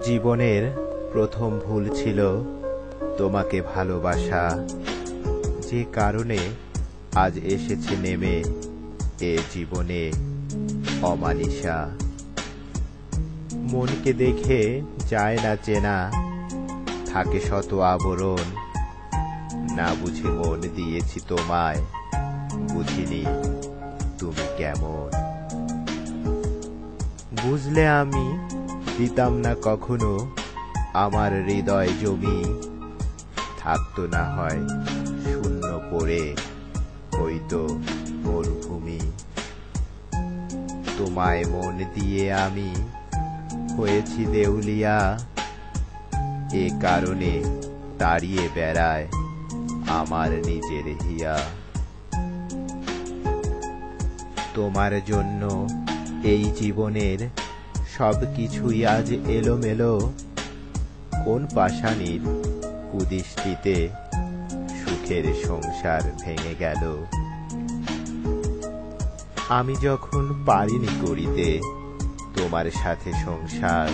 জীবনের প্রথম ভুল ছিল তোমাকে ভালোবাসা, যে কারণে আজ এসেছে নেমে এ জীবনে অমানিসা। মনকে দেখে যায় না চেনা, থাকে শত আবরণ। না বুঝে মন দিয়েছি তোমায়, বুঝিনি তুমি কেমন। বুঝলে আমি দিতাম না কখনো আমার হৃদয় জমি, থাকতো না হয় শূন্য পড়ে হইতো মরুভূমি। তোমায় মন দিয়ে আমি হয়েছি দেউলিয়া, এ কারণে তাড়িয়ে বেড়ায় আমার নিজের হিয়া। তোমার জন্য এই জীবনের সব কিছুই আজ এলোমেলো, কোন পাষাণীর কুদৃষ্টিতে সুখের সংসার ভেঙে গেল। আমি যখন পারিনি করিতে তোমার সাথে সংসার,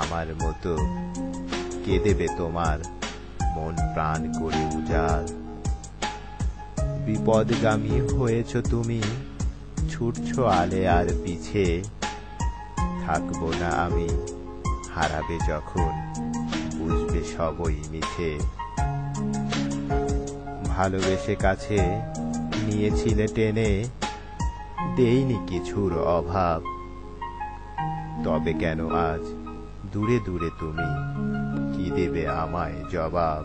আমার মতো কে দেবে তোমার মন প্রাণ করে উজাড়। বিপদগামী হয়েছ তুমি, ছুটছো আলে আর পিছে, থাকবো না আমি হারাবে যখন বুঝবে সবই মিছে। ভালোবেসে কাছে নিয়েছিলে টেনে, দেইনি কিছুর অভাব, তবে কেন আজ দূরে দূরে তুমি কি দেবে আমায় জবাব।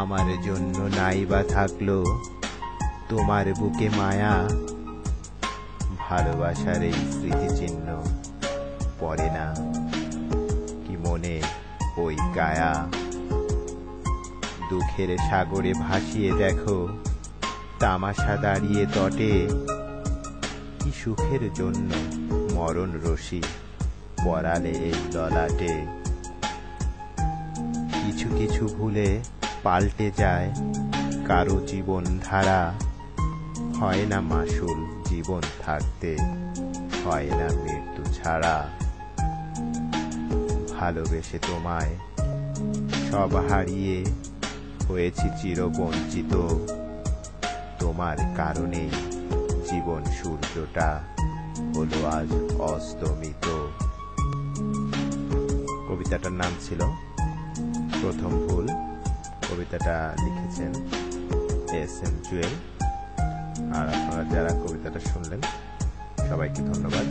আমার জন্য নাই বা থাকলো তোমার বুকে মায়া, ভালোবাসার এই স্মৃতিচিহ্ন পড়ে না কি মনে ওই কায়া। দুঃখের সাগরে ভাসিয়ে দেখো তামাশা দাঁড়িয়ে তটে, কি সুখের জন্য মরণ রশি পরালে এই ললাটে। কিছু কিছু ভুলে পাল্টে যায় কারো জীবন ধারা, হয় না মাসুল জীবন থাকতে, হয় না মৃত্যু ছাড়া। ভালোবেসে তোমায় সব হারিয়ে হয়েছি চিরবঞ্চিত, তোমার কারণে জীবন সূর্যটা হলো আজ অস্তমিত। কবিতাটার নাম ছিল প্রথম ভুল। কবিতাটা লিখেছেন এস.এম. জুয়েল। আর আপনারা যারা কবিতাটা শুনলেন সবাইকে ধন্যবাদ।